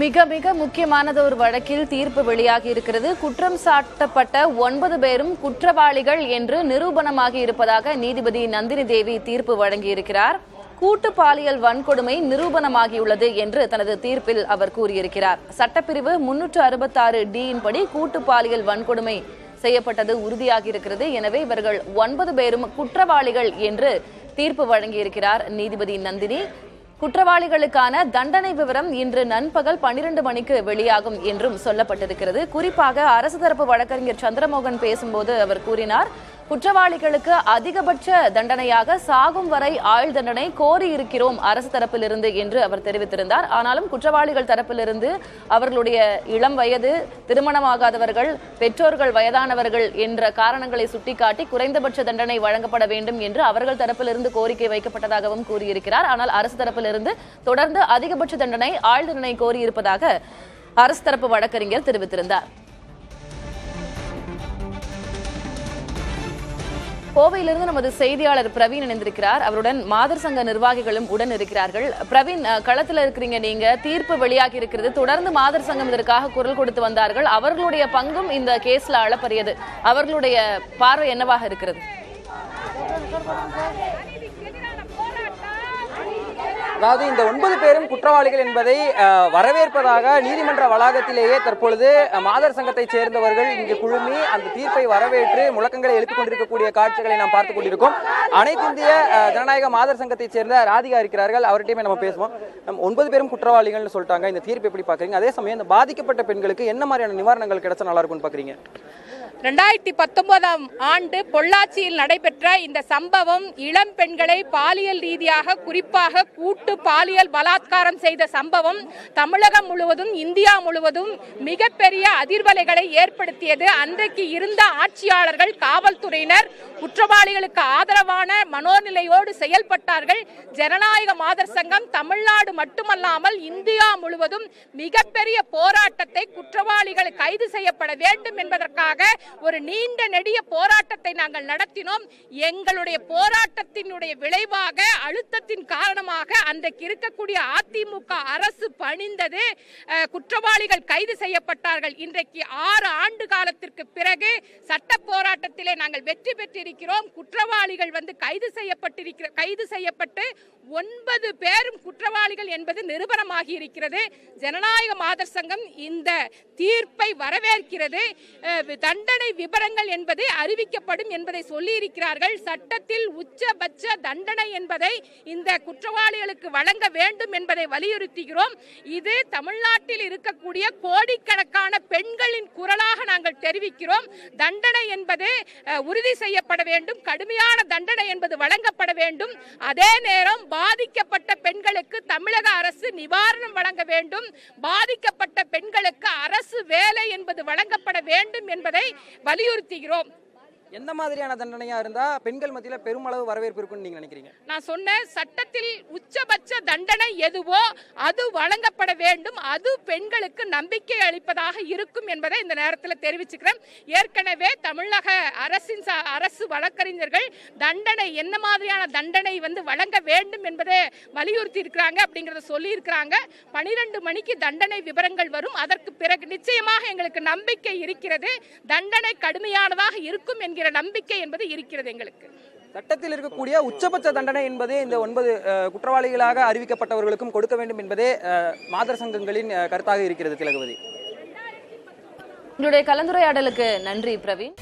மிக மிக முக்கியமானது ஒரு வழக்கில் தீர்ப்பு வெளியாகி இருக்கிறது. குற்றம் சாட்டப்பட்ட 9 பேரும் குற்றவாளிகள் என்று நிரூபணமாகி இருப்பதாக நீதிபதி நந்தினி தேவி தீர்ப்பு வழங்கியிருக்கிறார். கூட்டு பாலியல் வன்கொடுமை நிரூபணமாகியுள்ளது என்று தனது தீர்ப்பில் அவர் கூறியிருக்கிறார். சட்டப்பிரிவு 366D படி கூட்டு பாலியல் வன்கொடுமை செய்யப்பட்டது உறுதியாகி இருக்கிறது. எனவே இவர்கள் 9 பேரும் குற்றவாளிகள் என்று தீர்ப்பு வழங்கியிருக்கிறார் நீதிபதி நந்தினி. குற்றவாளிகளுக்கான தண்டனை விவரம் இன்று நண்பகல் 12 மணிக்கு வெளியாகும் என்றும் சொல்லப்பட்டிருக்கிறது. குறிப்பாக அரசு தரப்பு வழக்கறிஞர் சந்திரமோகன் பேசும்போது அவர் கூறினார், குற்றவாளிகளுக்கு அதிகபட்ச தண்டனையாக சாகும் வரை ஆயுள் தண்டனை கோரி இருக்கிறோம் அரசு தரப்பிலிருந்து என்று அவர் தெரிவித்திருந்தார். ஆனாலும் குற்றவாளிகள் தரப்பிலிருந்து அவர்களுடைய இளம் வயது, திருமணமாகாதவர்கள், பெற்றோர்கள் வயதானவர்கள் என்ற காரணங்களை சுட்டிக்காட்டி குறைந்தபட்ச தண்டனை வழங்கப்பட வேண்டும் என்று அவர்கள் தரப்பிலிருந்து கோரிக்கை வைக்கப்பட்டதாகவும் கூறியிருக்கிறார். ஆனால் அரசு தரப்பிலிருந்து தொடர்ந்து அதிகபட்ச தண்டனை ஆயுள் தண்டனை கோரியிருப்பதாக அரசு தரப்பு வழக்கறிஞர் தெரிவித்திருந்தார். கோவையிலிருந்து நமது செய்தியாளர் பிரவீன் இணைந்திருக்கிறார். அவருடன் மாதர் சங்க நிர்வாகிகளும் உடன் இருக்கிறார்கள். பிரவீன், களத்தில் இருக்கிறீங்க நீங்க. தீர்ப்பு வெளியாகி இருக்கிறது. தொடர்ந்து மாதர் சங்கம் இதற்காக குரல் கொடுத்து வந்தார்கள். அவர்களுடைய பங்கும் இந்த கேஸ்ல அளப்பரியது. அவர்களுடைய பார்வை என்னவாக இருக்கிறது? அதாவது இந்த 9 பேரும் குற்றவாளிகள் என்பதை வரவேற்பதாக நீதிமன்ற வளாகத்திலேயே தற்பொழுது மாதர் சங்கத்தை சேர்ந்தவர்கள் இங்கு குழுமி அந்த தீர்ப்பை வரவேற்று முழக்கங்களை எழுப்பிக் கொண்டிருக்கக்கூடிய காட்சிகளை நாம் பார்த்துக் கொண்டிருக்கோம். அனைத்து இந்திய ஜனநாயக மாதர் சங்கத்தை சேர்ந்த ராதிகா இருக்கிறார்கள். அவர்கிட்டயுமே நம்ம பேசுவோம். 9 பேரும் குற்றவாளிகள்னு சொல்லிட்டாங்க. இந்த தீர்ப்பு எப்படி பாக்குறீங்க? அதே சமயம் இந்த பாதிக்கப்பட்ட பெண்களுக்கு என்ன மாதிரியான நிவாரணங்கள் கிடைச்சா நல்லா இருக்கும்னு பாக்குறீங்க? 2019ஆம் ஆண்டு பொள்ளாச்சியில் நடைபெற்ற இந்த சம்பவம் இளம் பெண்களை பாலியல் ரீதியாக, குறிப்பாக கூட்டு பாலியல் பலாத்காரம் செய்த சம்பவம் தமிழகம் முழுவதும், இந்தியா முழுவதும் மிகப்பெரிய அதிர்வலைகளை ஏற்படுத்தியது. அன்றைக்கு இருந்த ஆட்சியாளர்கள், காவல்துறையினர் குற்றவாளிகளுக்கு ஆதரவான மனோநிலையோடு செயல்பட்டார்கள். ஜனநாயக மாதர் சங்கம் தமிழ்நாடு மட்டுமல்லாமல் இந்தியா முழுவதும் மிகப்பெரிய போராட்டத்தை, குற்றவாளிகள் கைது செய்யப்பட வேண்டும் என்பதற்காக ஒரு நீண்ட நெடிய போராட்டத்தை நாங்கள் நடத்தினோம். எங்களுடைய போராட்டத்தினுடைய விளைவாக, அழுத்தத்தின் காரணமாக அன்றைக்கு இருக்கக்கூடிய அதிமுக அரசு பணிந்தது. குற்றவாளிகள் கைது செய்யப்பட்டார்கள். இன்றைக்கு 6 ஆண்டு காலத்திற்கு பிறகு சட்ட போராட்டத்திலே நாங்கள் வெற்றி பெற்றிருக்கிறோம். குற்றவாளிகள் கைது செய்யப்பட்டு 9 பேரும் குற்றவாளிகள் என்பது நிரூபணமாகி இருக்கிறது. ஜனநாயக மாதர் சங்கம் இந்த தீர்ப்பை வரவேற்கிறது. தண்டனை விபரங்கள் என்பது அறிவிக்கப்படும் என்பதை சொல்லி இருக்கிறார்கள். சட்டத்தில் உச்சபட்ச தண்டனை என்பதை இந்த குற்றவாளிகளுக்கு வழங்க வேண்டும் என்பதை வலியுறுத்துகிறோம். இது தமிழ்நாட்டில் இருக்கக்கூடிய கோடிக்கணக்கான பெண்களின் குரலாக நாங்கள் தெரிவிக்கிறோம். தண்டனை என்பது உறுதி செய்யப்பட வேண்டும். கடுமையான தண்டனை என்பது வழங்கப்பட வேண்டும். அதே நேரம் பாதிக்கப்பட்ட பெண்களுக்கு தமிழக அரசு நிவாரணம் வழங்க வேண்டும். பாதிக்கப்பட்ட பெண்களுக்கு அரசு வேலை என்பது வழங்கப்பட வேண்டும் என்பதை வலியுறுத்துகிறோம். எந்த மாதிரியான தண்டனையா இருந்தா பெண்கள் மத்தியில பெருமளவு வரவேற்பு இருக்கும்னு நீங்க நினைக்கிறீங்க? நான் சொன்ன சட்டத்தில் உச்சபட்ச தண்டனை எதுவோ அது வழங்கப்பட வேண்டும். அது பெண்களுக்கு நம்பிக்கை அளிப்பதாக இருக்கும் என்பதை இந்த நேரத்தில் தெரிவிச்சுக்கிறேன். ஏற்கனவே தமிழக அரசு வழக்கறிஞர்கள் தண்டனை, என்ன மாதிரியான தண்டனை வழங்க வேண்டும் என்பதை வலியுறுத்தி இருக்கிறாங்க அப்படிங்கறத சொல்லி இருக்கிறாங்க. 12 மணிக்கு தண்டனை விவரங்கள் வரும். அதற்கு பிறகு நிச்சயமாக எங்களுக்கு நம்பிக்கை இருக்கிறது. தண்டனை கடுமையானதாக இருக்கும் என்கிற நம்பிக்கை என்பது இருக்கிறது எங்களுக்கு. சட்டத்தில் இருக்கக்கூடிய உச்சபட்ச தண்டனை என்பதே இந்த 9 குற்றவாளிகளாக அறிவிக்கப்பட்டவர்களுக்கும் கொடுக்க வேண்டும் என்பதே மாதர் சங்கங்களின் கருத்தாக இருக்கிறது. திலகவதி, உங்களுடைய கலந்துரையாடலுக்கு நன்றி பிரவீன்.